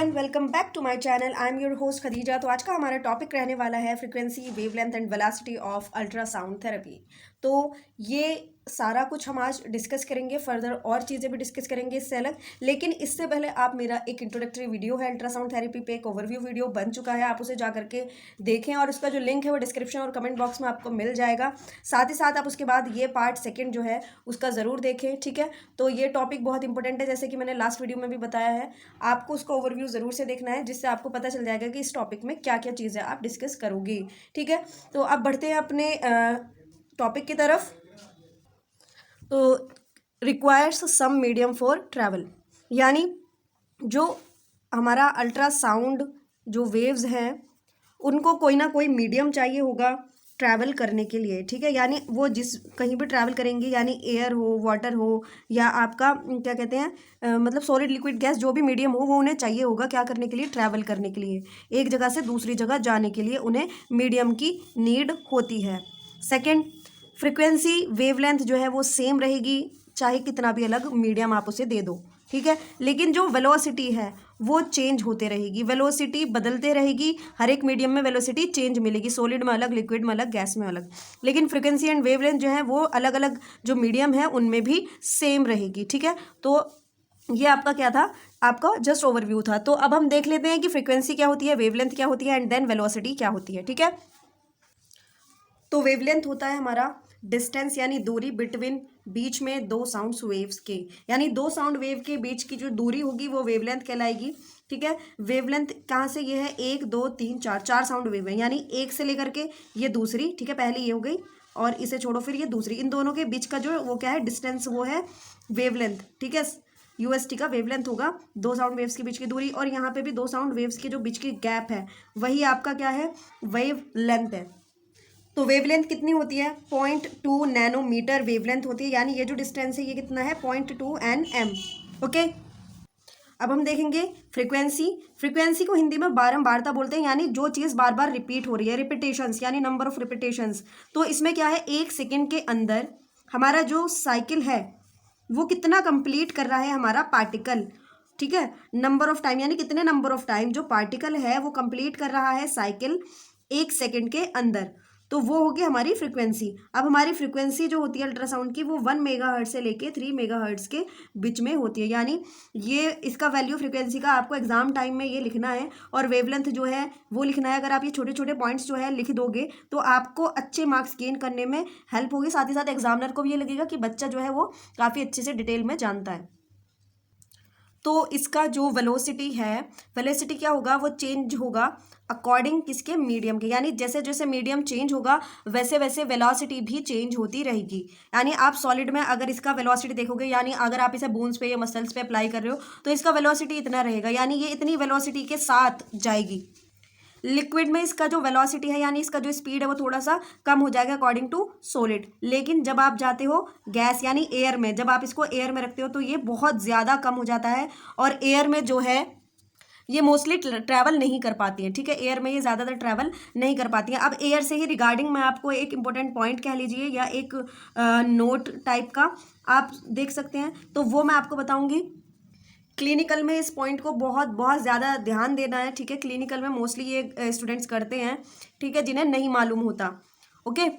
Everyone, welcome back to my channel. I am your host Khadija. तो आज का हमारा टॉपिक रहने वाला है frequency, wavelength and velocity of ultrasound therapy. तो ये सारा कुछ हम आज डिस्कस करेंगे, फर्दर और चीज़ें भी डिस्कस करेंगे इससे अलग। लेकिन इससे पहले आप मेरा एक इंट्रोडक्टरी वीडियो है अल्ट्रासाउंड थेरेपी पे, एक ओवरव्यू वीडियो बन चुका है, आप उसे जा करके देखें और उसका जो लिंक है वो डिस्क्रिप्शन और कमेंट बॉक्स में आपको मिल जाएगा। साथ ही साथ आप उसके बाद ये पार्ट सेकेंड जो है उसका ज़रूर देखें, ठीक है। तो ये टॉपिक बहुत इंपॉर्टेंट है, जैसे कि मैंने लास्ट वीडियो में भी बताया है। आपको उसका ओवरव्यू ज़रूर से देखना है, जिससे आपको पता चल जाएगा कि इस टॉपिक में क्या क्या चीज़ें आप डिस्कस करोगी, ठीक है। तो अब बढ़ते हैं अपने टॉपिक की तरफ। तो requires some medium for travel, यानी जो हमारा अल्ट्रासाउंड जो वेव्स हैं उनको कोई ना कोई मीडियम चाहिए होगा ट्रैवल करने के लिए, ठीक है। यानी वो जिस कहीं भी ट्रैवल करेंगे, यानी एयर हो, वाटर हो, या आपका क्या कहते हैं मतलब सॉलिड लिक्विड गैस, जो भी मीडियम हो वो उन्हें चाहिए होगा क्या करने के लिए, ट्रैवल करने के लिए, एक जगह से दूसरी जगह जाने के लिए उन्हें मीडियम की नीड होती है। सेकेंड, फ्रिक्वेंसी वेवलेंथ जो है वो सेम रहेगी, चाहे कितना भी अलग मीडियम आप उसे दे दो, ठीक है। लेकिन जो वेलोसिटी है वो चेंज होते रहेगी, वेलोसिटी बदलते रहेगी, हर एक मीडियम में वेलोसिटी चेंज मिलेगी, सॉलिड में अलग, लिक्विड में अलग, गैस में अलग। लेकिन फ्रिक्वेंसी एंड वेवलेंथ जो है वो अलग अलग जो मीडियम है उनमें भी सेम रहेगी, ठीक है। तो ये आपका क्या था, आपका जस्ट ओवरव्यू था। तो अब हम देख लेते हैं कि फ्रिक्वेंसी क्या होती है, वेवलेंथ क्या होती है, एंड देन वेलोसिटी क्या होती है, ठीक है। तो वेवलेंथ होता है हमारा डिस्टेंस, यानी दूरी बिटवीन, बीच में दो साउंड वेव्स के, यानी दो साउंड वेव के बीच की जो दूरी होगी वो वेवलेंथ कहलाएगी, ठीक है। वेवलेंथ कहाँ से, ये है 1 2 3 4, चार साउंड वेव है, यानी एक से लेकर के ये दूसरी, ठीक है, पहली ये हो गई और इसे छोड़ो फिर ये दूसरी, इन दोनों के बीच का जो वो क्या है, डिस्टेंस, वो है वेवलेंथ, ठीक है। यूएसटी का वेवलेंथ होगा दो साउंड वेव्स के बीच की दूरी, और यहाँ पे भी दो साउंड वेव्स के जो बीच की गैप है वही आपका क्या है, वेव लेंथ है। तो वेवलेंथ कितनी होती है, 0.2 नैनोमीटर वेवलेंथ होती है, यानी ये जो डिस्टेंस है ये कितना है, 0.2 nm, ओके। अब हम देखेंगे फ्रीक्वेंसी। फ्रीक्वेंसी को हिंदी में बारंबारता बोलते हैं, यानी जो चीज़ बार बार रिपीट हो रही है, रिपीटेशंस, यानी नंबर ऑफ रिपीटेशंस। तो इसमें क्या है, एक सेकेंड के अंदर हमारा जो साइकिल है वो कितना कंप्लीट कर रहा है हमारा पार्टिकल, ठीक है। नंबर ऑफ टाइम, यानी कितने नंबर ऑफ टाइम जो पार्टिकल है वो कंप्लीट कर रहा है साइकिल एक सेकेंड के अंदर, तो वो होगी हमारी फ्रीक्वेंसी। अब हमारी फ्रीक्वेंसी जो होती है अल्ट्रासाउंड की वो 1 मेगाहर्ट्ज से लेके 3 मेगाहर्ट्ज के बीच में होती है, यानी ये इसका वैल्यू फ्रीक्वेंसी का आपको एग्जाम टाइम में ये लिखना है, और वेवलेंथ जो है वो लिखना है। अगर आप ये छोटे छोटे पॉइंट्स जो है लिख दोगे तो आपको अच्छे मार्क्स गेन करने में हेल्प होगी, साथ ही साथ एग्जामिनर को भी ये लगेगा कि बच्चा जो है वो काफ़ी अच्छे से डिटेल में जानता है। तो इसका जो वेलोसिटी है, वेलोसिटी क्या होगा, वो चेंज होगा अकॉर्डिंग किसके, मीडियम के, यानी जैसे जैसे मीडियम चेंज होगा वैसे वैसे वेलोसिटी भी चेंज होती रहेगी। यानी आप सॉलिड में अगर इसका वेलोसिटी देखोगे, यानी अगर आप इसे बोन्स पे या मसल्स पे अप्लाई कर रहे हो तो इसका वेलोसिटी इतना रहेगा, यानी ये इतनी वेलोसिटी के साथ जाएगी। लिक्विड में इसका जो वेलोसिटी है, यानी इसका जो स्पीड है वो थोड़ा सा कम हो जाएगा अकॉर्डिंग टू सॉलिड। लेकिन जब आप जाते हो गैस यानी एयर में, जब आप इसको एयर में रखते हो तो ये बहुत ज़्यादा कम हो जाता है, और एयर में जो है ये मोस्टली ट्रैवल नहीं कर पाती हैं, ठीक है। एयर में ये ज़्यादातर ट्रैवल नहीं कर पाती हैं। अब एयर से ही रिगार्डिंग मैं आपको एक इंपॉर्टेंट पॉइंट कह लीजिए, या एक नोट टाइप का आप देख सकते हैं, तो वो मैं आपको बताऊंगी। क्लिनिकल में इस पॉइंट को बहुत बहुत ज़्यादा ध्यान देना है, ठीक है। क्लिनिकल में मोस्टली ये स्टूडेंट्स करते हैं, ठीक है, जिन्हें नहीं मालूम होता, ओके।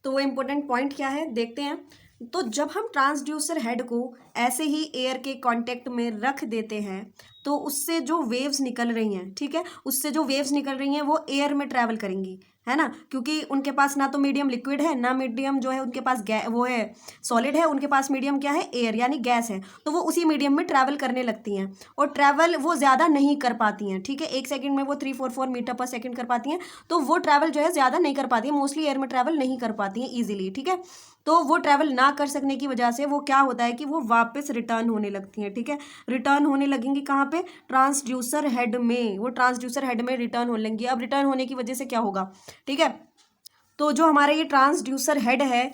तो वो इम्पोर्टेंट पॉइंट क्या है देखते हैं। तो जब हम ट्रांसड्यूसर हेड को ऐसे ही एयर के कांटेक्ट में रख देते हैं तो उससे जो वेव्स निकल रही हैं, ठीक है, उससे जो वेव्स निकल रही हैं वो एयर में ट्रैवल करेंगी, है ना, क्योंकि उनके पास ना तो मीडियम लिक्विड है, ना मीडियम जो है उनके पास वो है सॉलिड है, उनके पास मीडियम क्या है, एयर यानी गैस है। तो वो उसी मीडियम में ट्रैवल करने लगती हैं, और ट्रैवल वो ज़्यादा नहीं कर पाती हैं, ठीक है। एक सेकंड में वो 344 मीटर पर सेकंड कर पाती हैं, तो वो ट्रैवल जो है ज़्यादा नहीं कर पाती है, मोस्टली एयर में ट्रैवल नहीं कर पाती हैं ईजिली, ठीक है। तो वो ट्रैवल ना कर सकने की वजह से वो क्या होता है कि वो वापस रिटर्न होने लगती हैं, ठीक है। रिटर्न होने लगेंगी कहाँ पे, ट्रांसड्यूसर हेड में, वो ट्रांसड्यूसर हेड में रिटर्न होने लगेंगी। अब रिटर्न होने की वजह से क्या होगा, ठीक है। तो जो हमारा ये ट्रांसड्यूसर हेड है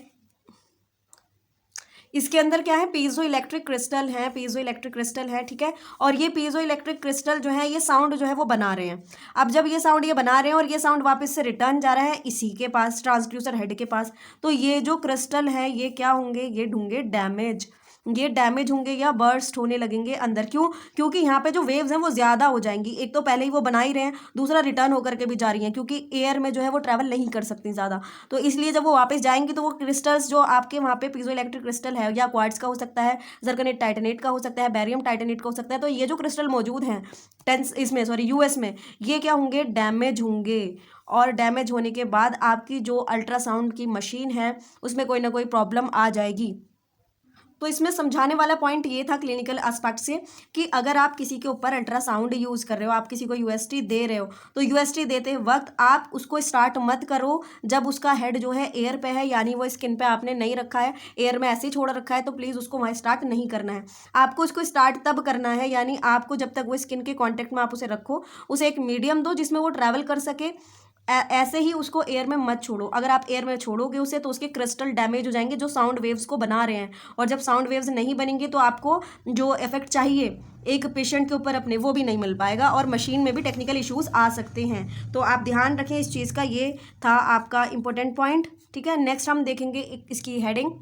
इसके अंदर क्या है, पीजो इलेक्ट्रिक क्रिस्टल है, पीजो इलेक्ट्रिक क्रिस्टल है, ठीक है। और ये पीजो इलेक्ट्रिक क्रिस्टल जो है ये साउंड जो है वो बना रहे हैं। अब जब ये साउंड ये बना रहे हैं और ये साउंड वापस से रिटर्न जा रहा है इसी के पास, ट्रांसड्यूसर हेड के पास, तो ये जो क्रिस्टल है ये क्या होंगे, ये ढूंढे डैमेज, ये डैमेज होंगे या बर्स्ट होने लगेंगे अंदर। क्यों? क्योंकि यहाँ पे जो वेव्स हैं वो ज़्यादा हो जाएंगी। एक तो पहले ही वो बना ही रहे हैं, दूसरा रिटर्न होकर के भी जा रही हैं, क्योंकि एयर में जो है वो ट्रैवल नहीं कर सकती ज़्यादा। तो इसलिए जब वो वापस जाएंगी तो वो क्रिस्टल्स जो आपके वहाँ पे पीजो इलेक्ट्रिक क्रिस्टल है, या क्वार्ट्ज का हो सकता है, जरकनेट टाइटेनेट का हो सकता है, बैरियम टाइटेनेट का हो सकता है, तो ये जो क्रिस्टल मौजूद हैं टेंस इसमें सॉरी यूएस में, ये क्या होंगे? डैमेज होंगे। और डैमेज होने के बाद आपकी जो अल्ट्रासाउंड की मशीन है उसमें कोई ना कोई प्रॉब्लम आ जाएगी। तो इसमें समझाने वाला पॉइंट ये था क्लिनिकल एस्पेक्ट से, कि अगर आप किसी के ऊपर अल्ट्रासाउंड यूज़ कर रहे हो, आप किसी को यूएसटी दे रहे हो, तो यूएसटी देते वक्त आप उसको स्टार्ट मत करो जब उसका हेड जो है एयर पे है, यानी वो स्किन पे आपने नहीं रखा है, एयर में ऐसे ही छोड़ रखा है, तो प्लीज़ उसको वहाँ स्टार्ट नहीं करना है। आपको उसको स्टार्ट तब करना है, यानी आपको जब तक वो स्किन के कॉन्टेक्ट में आप उसे रखो, उसे एक मीडियम दो जिसमें वो ट्रैवल कर सके। ऐसे ही उसको एयर में मत छोड़ो। अगर आप एयर में छोड़ोगे उसे तो उसके क्रिस्टल डैमेज हो जाएंगे जो साउंड वेव्स को बना रहे हैं, और जब साउंड वेव्स नहीं बनेंगे तो आपको जो इफेक्ट चाहिए एक पेशेंट के ऊपर अपने, वो भी नहीं मिल पाएगा, और मशीन में भी टेक्निकल इश्यूज आ सकते हैं। तो आप ध्यान रखें इस चीज़ का, ये था आपका इंपॉर्टेंट पॉइंट। ठीक है, नेक्स्ट हम देखेंगे इसकी हेडिंग,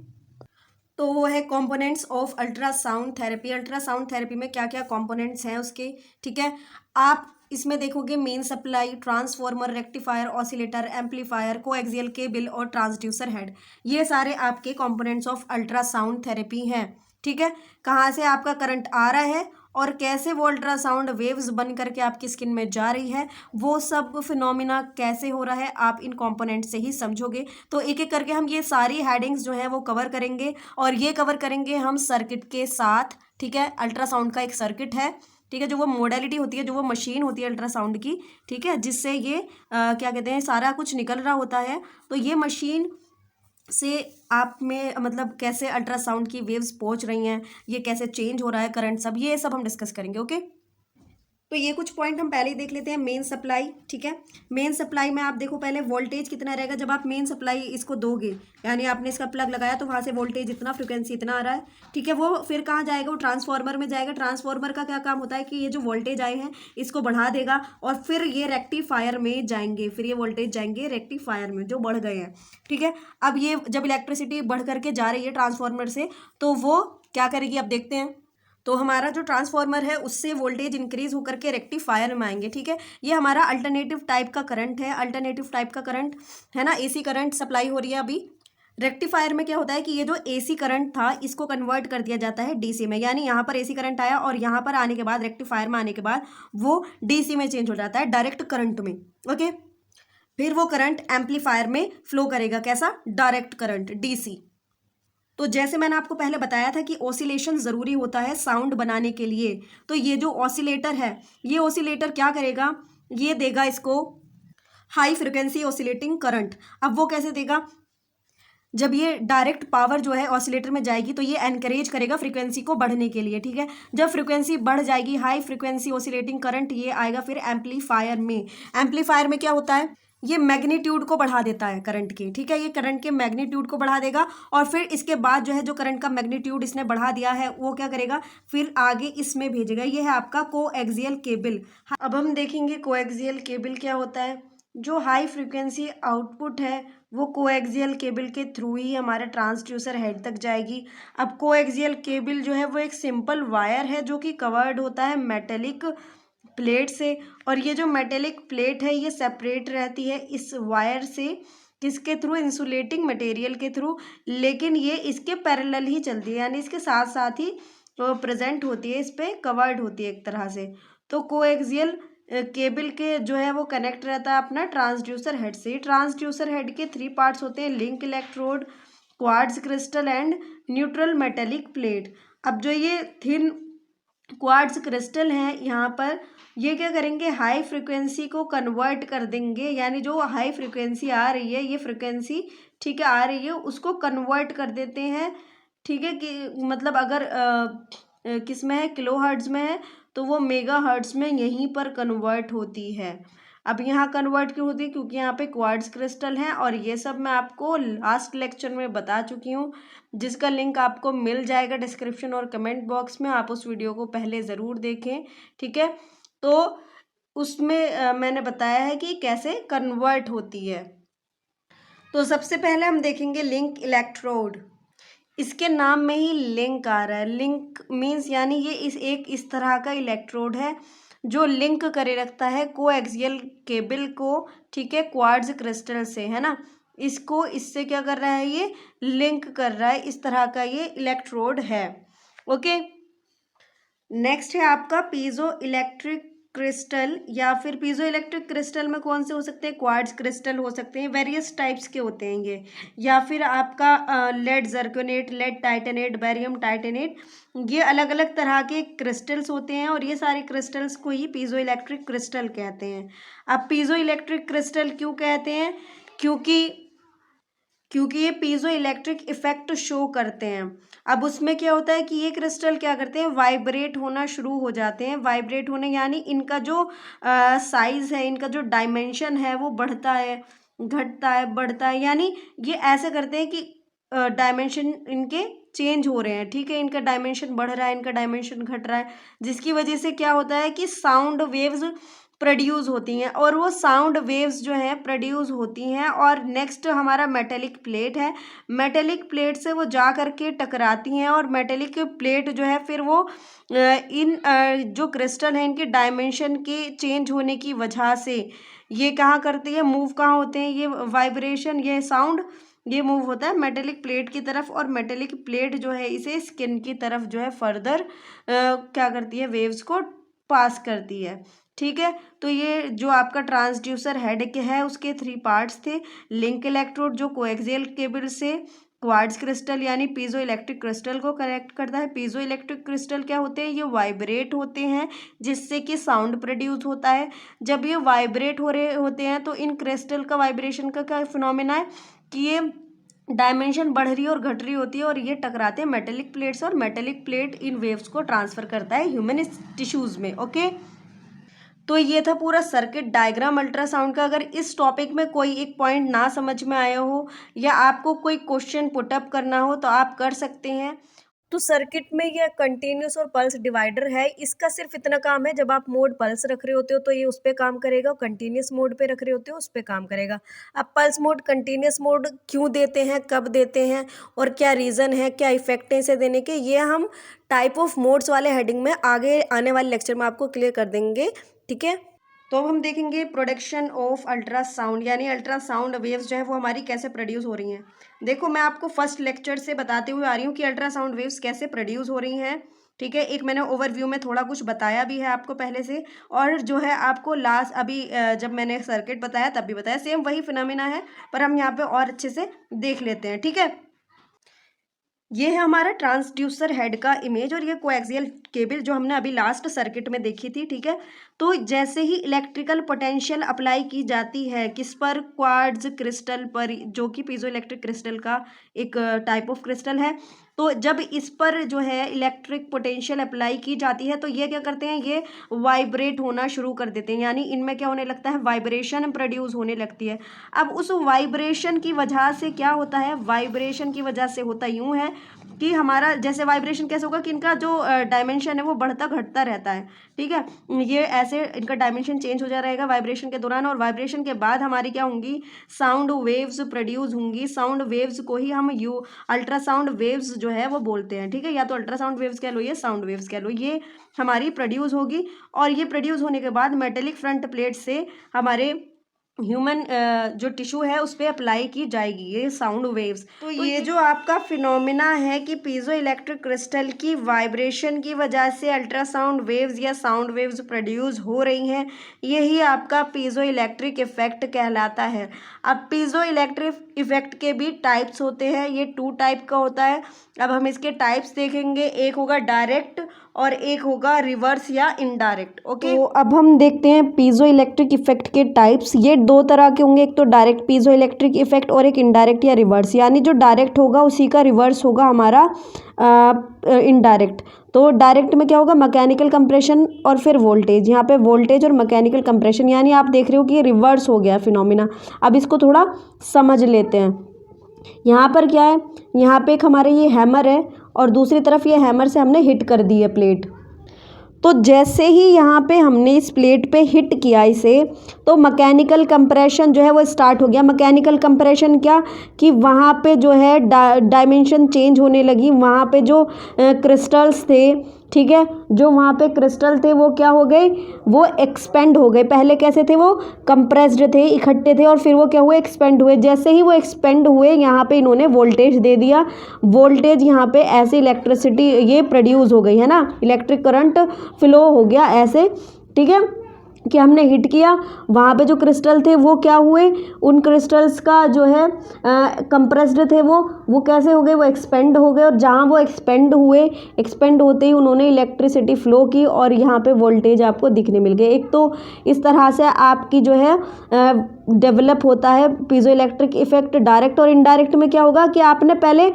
तो वो है components of ultrasound therapy. Ultrasound therapy में क्या क्या कंपोनेंट्स हैं उसके। ठीक है, आप इसमें देखोगे main supply, transformer, rectifier, oscillator, amplifier, coaxial cable और ट्रांसड्यूसर हेड, ये सारे आपके कंपोनेंट्स ऑफ अल्ट्रासाउंड थेरेपी हैं। ठीक है, कहाँ से आपका करंट आ रहा है और कैसे वो अल्ट्रासाउंड वेव्स बन करके आपकी स्किन में जा रही है, वो सब फिनोमिना कैसे हो रहा है, आप इन कंपोनेंट से ही समझोगे। तो एक एक करके हम ये सारी हेडिंग्स जो हैं वो कवर करेंगे, और ये कवर करेंगे हम सर्किट के साथ। ठीक है, अल्ट्रासाउंड का एक सर्किट है, ठीक है, जो वो मोडेलिटी होती है, जो वो मशीन होती है अल्ट्रासाउंड की, ठीक है, जिससे ये क्या कहते हैं सारा कुछ निकल रहा होता है। तो ये मशीन से आप में मतलब कैसे अल्ट्रासाउंड की वेव्स पहुंच रही हैं, ये कैसे चेंज हो रहा है करंट, सब ये सब हम डिस्कस करेंगे। ओके, तो ये कुछ पॉइंट हम पहले ही देख लेते हैं। मेन सप्लाई, ठीक है, मेन सप्लाई में आप देखो पहले वोल्टेज कितना रहेगा जब आप मेन सप्लाई इसको दोगे, यानी आपने इसका प्लग लगाया तो वहाँ से वोल्टेज इतना, फ्रिक्वेंसी इतना आ रहा है। ठीक है, वो फिर कहाँ जाएगा? वो ट्रांसफार्मर में जाएगा। ट्रांसफार्मर का क्या काम होता है कि ये जो वोल्टेज आए हैं इसको बढ़ा देगा, और फिर ये रेक्टिफायर में जाएंगे, फिर ये वोल्टेज जाएंगे रेक्टिफायर में जो बढ़ गए हैं। ठीक है, अब ये जब इलेक्ट्रिसिटी बढ़ करके जा रही है ट्रांसफार्मर से, तो वो क्या करेगी अब देखते हैं। तो हमारा जो ट्रांसफार्मर है उससे वोल्टेज इंक्रीज होकर के रेक्टिफायर में आएंगे। ठीक है, ये हमारा अल्टरनेटिव टाइप का करंट है, अल्टरनेटिव टाइप का करंट है ना, एसी करंट सप्लाई हो रही है अभी। रेक्टिफायर में क्या होता है कि ये जो एसी करंट था इसको कन्वर्ट कर दिया जाता है डीसी में, यानी यहाँ पर एसी करंट आया और यहाँ पर आने के बाद रेक्टिफायर में आने के बाद वो डीसी में चेंज हो जाता है, डायरेक्ट करंट में। ओके, फिर वो करंट एम्पलीफायर में फ्लो करेगा, कैसा? Direct current, DC. तो जैसे मैंने आपको पहले बताया था कि ऑसिलेशन ज़रूरी होता है साउंड बनाने के लिए, तो ये जो ऑसिलेटर है, ये ऑसिलेटर क्या करेगा? ये देगा इसको हाई फ्रिक्वेंसी ऑसिलेटिंग करंट। अब वो कैसे देगा? जब ये डायरेक्ट पावर जो है ऑसिलेटर में जाएगी तो ये एनकरेज करेगा फ्रीक्वेंसी को बढ़ने के लिए। ठीक है, जब फ्रीक्वेंसी बढ़ जाएगी, हाई फ्रीक्वेंसी ऑसिलेटिंग करंट, ये आएगा फिर एम्पलीफायर में। एम्पलीफायर में क्या होता है? ये मैग्नीट्यूड को बढ़ा देता है करंट के। ठीक है, ये करंट के मैग्नीट्यूड को बढ़ा देगा, और फिर इसके बाद जो है जो करंट का मैग्नीट्यूड इसने बढ़ा दिया है वो क्या करेगा? फिर आगे इसमें भेजेगा। ये है आपका कोएक्सियल केबल। अब हम देखेंगे कोएक्सियल केबल क्या होता है। जो हाई फ्रीक्वेंसी आउटपुट है वो कोएक्सियल केबल के थ्रू ही हमारे ट्रांसड्यूसर हेड तक जाएगी। अब कोएक्सियल केबल जो है वो एक सिंपल वायर है जो कि कवर्ड होता है मेटेलिक प्लेट से, और ये जो मेटेलिक प्लेट है ये सेपरेट रहती है इस वायर से, किसके थ्रू? इंसुलेटिंग मटेरियल के थ्रू, लेकिन ये इसके पैरेलल ही चलती है, यानी इसके साथ साथ ही प्रेजेंट होती है, इस पे कवर्ड होती है एक तरह से। तो कोएक्सियल केबल के जो है वो कनेक्ट रहता है अपना ट्रांसड्यूसर हेड से। ट्रांसड्यूसर हेड के 3 पार्ट्स होते हैं, link electrode, quartz crystal and neutral metallic plate. अब जो ये थिन क्वार्ट्ज क्रिस्टल हैं यहाँ पर, ये क्या करेंगे? हाई फ्रिक्वेंसी को कन्वर्ट कर देंगे, यानी जो हाई फ्रिक्वेंसी आ रही है, ये फ्रिक्वेंसी ठीक है आ रही है, उसको कन्वर्ट कर देते हैं। ठीक है, कि मतलब अगर किस में है? किलो हर्ट्ज में है, तो वो मेगा हर्ट्ज में यहीं पर कन्वर्ट होती है। अब यहाँ कन्वर्ट क्यों होती है? क्योंकि यहाँ पे क्वार्ट्ज क्रिस्टल हैं, और ये सब मैं आपको लास्ट लेक्चर में बता चुकी हूँ, जिसका लिंक आपको मिल जाएगा डिस्क्रिप्शन और कमेंट बॉक्स में। आप उस वीडियो को पहले ज़रूर देखें। ठीक है, तो उसमें मैंने बताया है कि कैसे कन्वर्ट होती है। तो सबसे पहले हम देखेंगे लिंक इलेक्ट्रोड। इसके नाम में ही लिंक आ रहा है। लिंक मीन्स यानी ये इस तरह का इलेक्ट्रोड है जो लिंक करे रखता है कोएक्सियल केबल को, ठीक है, क्वार्ट्ज क्रिस्टल से, है ना। इसको इससे क्या कर रहा है, ये लिंक कर रहा है, इस तरह का ये इलेक्ट्रोड है। ओके, नेक्स्ट है आपका पीजो इलेक्ट्रिक क्रिस्टल, या फिर पीजो इलेक्ट्रिक क्रिस्टल में कौन से हो सकते हैं, क्वार्ट्ज क्रिस्टल हो सकते हैं, वेरियस टाइप्स के होते हैं ये, या फिर आपका lead zirconate, lead titanate, barium titanate, ये अलग अलग तरह के क्रिस्टल्स होते हैं और ये सारे क्रिस्टल्स को ही पीजो इलेक्ट्रिक क्रिस्टल कहते हैं। अब पीजो इलेक्ट्रिक क्रिस्टल क्यों कहते हैं, क्योंकि ये पीजो इलेक्ट्रिक इफेक्ट शो करते हैं। अब उसमें क्या होता है कि ये क्रिस्टल क्या करते हैं, वाइब्रेट होना शुरू हो जाते हैं। वाइब्रेट होने यानी इनका जो साइज है, इनका जो डायमेंशन है वो बढ़ता है, घटता है, बढ़ता है, यानी ये ऐसे करते हैं कि डायमेंशन इनके चेंज हो रहे हैं, ठीक है, इनका डायमेंशन बढ़ रहा है, इनका डायमेंशन घट रहा है, जिसकी वजह से क्या होता है कि साउंड वेव्स प्रोड्यूस होती हैं, और वो साउंड वेव्स जो हैं प्रोड्यूस होती हैं। और नेक्स्ट हमारा मेटेलिक प्लेट है, मेटेलिक प्लेट से वो जा करके टकराती हैं, और मेटेलिक प्लेट जो है फिर वो इन जो क्रिस्टल है इनके डायमेंशन के चेंज होने की वजह से ये कहाँ करती है, मूव कहाँ होते हैं, ये वाइब्रेशन, ये साउंड, ये मूव होता है मेटेलिक प्लेट की तरफ, और मेटेलिक प्लेट जो है इसे स्किन की तरफ जो है फर्दर क्या करती है, वेव्स को पास करती है, ठीक है। तो ये जो आपका ट्रांसड्यूसर हेड के है उसके 3 पार्ट्स थे। लिंक इलेक्ट्रोड जो कोएक्सियल केबल से क्वार्ट्ज क्रिस्टल यानी पीजो इलेक्ट्रिक क्रिस्टल को कनेक्ट करता है। पीजो इलेक्ट्रिक क्रिस्टल क्या होते हैं, ये वाइब्रेट होते हैं जिससे कि साउंड प्रोड्यूस होता है। जब ये वाइब्रेट हो रहे होते हैं तो इन क्रिस्टल का वाइब्रेशन का क्या फिनोमेना है कि ये डायमेंशन बढ़ रही है और घट रही होती है, और ये टकराते हैं मेटेलिक प्लेट से, और मेटेलिक प्लेट इन वेव्स को ट्रांसफर करता है ह्यूमन टिश्यूज में। ओके, तो ये था पूरा सर्किट डायग्राम अल्ट्रासाउंड का। अगर इस टॉपिक में कोई एक पॉइंट ना समझ में आया हो या आपको कोई क्वेश्चन पुटअप करना हो तो आप कर सकते हैं। तो सर्किट में ये कंटिन्यूस और पल्स डिवाइडर है, इसका सिर्फ इतना काम है, जब आप मोड पल्स रख रहे होते हो तो ये उस पर काम करेगा, कंटिन्यूस मोड पे रख रहे होते हो उस पर काम करेगा। अब पल्स मोड कंटिन्यूस मोड क्यों देते हैं, कब देते हैं, और क्या रीज़न है, क्या इफेक्ट है इसे देने के, ये हम टाइप ऑफ मोड्स वाले हेडिंग में आगे आने वाले लेक्चर में आपको क्लियर कर देंगे, ठीक है। तो अब हम देखेंगे प्रोडक्शन ऑफ अल्ट्रासाउंड, यानी अल्ट्रासाउंड वेव्स जो है वो हमारी कैसे प्रोड्यूस हो रही हैं। देखो, मैं आपको फर्स्ट लेक्चर से बताते हुए आ रही हूँ कि अल्ट्रासाउंड वेव्स कैसे प्रोड्यूस हो रही हैं, ठीक है। एक मैंने ओवरव्यू में थोड़ा कुछ बताया भी है आपको पहले से, और जो है आपको लास्ट अभी जब मैंने सर्किट बताया तब भी बताया, सेम वही फिनोमिना है, पर हम यहाँ पे और अच्छे से देख लेते हैं, ठीक है। ये है हमारा ट्रांसड्यूसर हेड का इमेज, और ये कोएक्सियल केबल जो हमने अभी लास्ट सर्किट में देखी थी, ठीक है। तो जैसे ही इलेक्ट्रिकल पोटेंशियल अप्लाई की जाती है किस पर, क्वार्ट्ज क्रिस्टल पर, जो कि पीजो इलेक्ट्रिक क्रिस्टल का एक टाइप ऑफ क्रिस्टल है, तो जब इस पर जो है इलेक्ट्रिक पोटेंशियल अप्लाई की जाती है तो ये क्या करते हैं, ये वाइब्रेट होना शुरू कर देते हैं, यानी इनमें क्या होने लगता है, वाइब्रेशन प्रोड्यूस होने लगती है। अब उस वाइब्रेशन की वजह से क्या होता है, वाइब्रेशन की वजह से होता यूँ है कि हमारा जैसे वाइब्रेशन कैसे होगा कि इनका जो डायमेंशन है वो बढ़ता घटता रहता है, ठीक है। ये ऐसे इनका डायमेंशन चेंज हो जा रहेगा वाइब्रेशन के दौरान, और वाइब्रेशन के बाद हमारी क्या होंगी, साउंड वेव्स प्रोड्यूस होंगी। साउंड वेव्स को ही हम अल्ट्रासाउंड वेव्स जो है वो बोलते हैं, ठीक है। या तो अल्ट्रासाउंड वेव्स कह लो, ये साउंड वेव्स कह लो, ये हमारी प्रोड्यूस होगी, और ये प्रोड्यूस होने के बाद मेटेलिक फ्रंट प्लेट से हमारे ह्यूमन जो टिश्यू है उस पर अप्लाई की जाएगी ये साउंड वेव्स। तो ये जो आपका फिनोमिना है कि पीजो इलेक्ट्रिक क्रिस्टल की वाइब्रेशन की वजह से अल्ट्रासाउंड वेव्स या साउंड वेव्स प्रोड्यूस हो रही हैं, यही आपका पीजो इलेक्ट्रिक इफेक्ट कहलाता है। अब पीजो इलेक्ट्रिक इफेक्ट के भी टाइप्स होते हैं, ये 2 टाइप का होता है। अब हम इसके टाइप्स देखेंगे, एक होगा डायरेक्ट और एक होगा रिवर्स या इनडायरेक्ट। ओके, तो अब हम देखते हैं पीजो इलेक्ट्रिक इफेक्ट के टाइप्स। ये 2 तरह के होंगे, एक तो डायरेक्ट पीजो इलेक्ट्रिक इफेक्ट और एक इनडायरेक्ट या रिवर्स, यानी जो डायरेक्ट होगा उसी का रिवर्स होगा हमारा इनडायरेक्ट। तो डायरेक्ट में क्या होगा, मैकेनिकल कंप्रेशन और फिर वोल्टेज, यहाँ पे वोल्टेज और मैकेनिकल कंप्रेशन, यानी आप देख रहे हो कि ये रिवर्स हो गया फिनोमिना। अब इसको थोड़ा समझ लेते हैं। यहाँ पर क्या है, यहाँ पे एक हमारे ये हैमर है और दूसरी तरफ ये हैमर से हमने हिट कर दी है प्लेट, तो जैसे ही यहाँ पे हमने इस प्लेट पे हिट किया इसे, तो मैकेनिकल कंप्रेशन जो है वो स्टार्ट हो गया। मैकेनिकल कंप्रेशन क्या कि वहाँ पे जो है डायमेंशन चेंज होने लगी। वहाँ पे जो क्रिस्टल्स थे, ठीक है, जो वहाँ पे क्रिस्टल थे वो क्या हो गए, वो एक्सपेंड हो गए। पहले कैसे थे, वो कंप्रेस्ड थे, इकट्ठे थे, और फिर वो क्या हुए, एक्सपेंड हुए। जैसे ही वो एक्सपेंड हुए, यहाँ पे इन्होंने वोल्टेज दे दिया। वोल्टेज यहाँ पे ऐसे इलेक्ट्रिसिटी ये प्रोड्यूस हो गई है ना, इलेक्ट्रिक करंट फ्लो हो गया ऐसे, ठीक है, कि हमने हिट किया। वहाँ पे जो क्रिस्टल थे वो क्या हुए, उन क्रिस्टल्स का जो है कंप्रेस्ड थे वो कैसे हो गए, वो एक्सपेंड हो गए। और जहाँ वो एक्सपेंड हुए, एक्सपेंड होते ही उन्होंने इलेक्ट्रिसिटी फ्लो की और यहाँ पे वोल्टेज आपको दिखने मिल गए। एक तो इस तरह से आपकी जो है डेवलप होता है पीजो इलेक्ट्रिक इफेक्ट। डायरेक्ट और इनडायरेक्ट में क्या होगा कि आपने पहले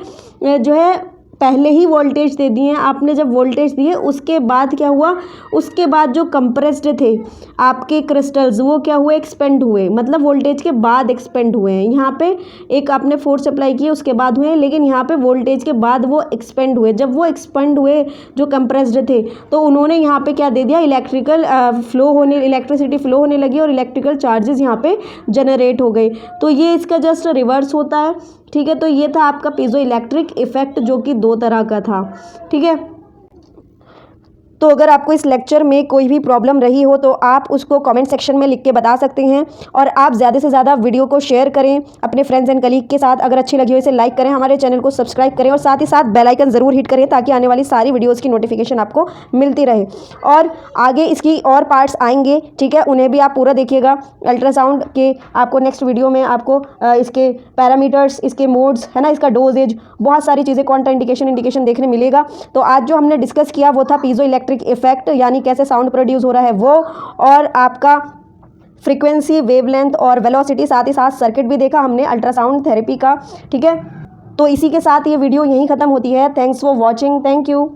जो है पहले ही वोल्टेज दे दिए। आपने जब वोल्टेज दिए उसके बाद क्या हुआ, उसके बाद जो कंप्रेस्ड थे आपके क्रिस्टल्स वो क्या हुए, एक्सपेंड हुए। मतलब वोल्टेज के बाद एक्सपेंड हुए हैं। यहाँ पे एक आपने फोर्स अप्लाई किए उसके बाद हुए, लेकिन यहाँ पे वोल्टेज के बाद वो एक्सपेंड हुए। जब वो एक्सपेंड हुए जो कंप्रेस्ड थे, तो उन्होंने यहाँ पे क्या दे दिया, इलेक्ट्रिसिटी फ्लो होने लगी और इलेक्ट्रिकल चार्जेस यहाँ पे जनरेट हो गए। तो ये इसका जस्ट रिवर्स होता है, ठीक है। तो ये था आपका पीजो इलेक्ट्रिक इफेक्ट, जो कि 2 तरह का था, ठीक है। तो अगर आपको इस लेक्चर में कोई भी प्रॉब्लम रही हो तो आप उसको कमेंट सेक्शन में लिख के बता सकते हैं। और आप ज़्यादा से ज़्यादा वीडियो को शेयर करें अपने फ्रेंड्स एंड कलीग के साथ। अगर अच्छी लगी हो इसे लाइक करें, हमारे चैनल को सब्सक्राइब करें और साथ ही साथ बेल आइकन ज़रूर हिट करें ताकि आने वाली सारी वीडियोज़ की नोटिफिकेशन आपको मिलती रहे। और आगे इसकी और पार्ट्स आएंगे, ठीक है, उन्हें भी आप पूरा देखिएगा। अल्ट्रासाउंड के आपको नेक्स्ट वीडियो में आपको इसके पैरामीटर्स, इसके मोड्स है ना, इसका डोजेज, बहुत सारी चीज़ें, कॉन्ट्रा इंडिकेशन देखने मिलेगा। तो आज जो हमने डिस्कस किया वो था पीजो इलेक्ट्रिक इफेक्ट, यानी कैसे साउंड प्रोड्यूस हो रहा है वो, और आपका फ्रीक्वेंसी, वेवलेंथ और वेलोसिटी, साथ ही साथ सर्किट भी देखा हमने अल्ट्रासाउंड थेरेपी का, ठीक है। तो इसी के साथ ये वीडियो यहीं ख़त्म होती है। Thanks for watching, thank you.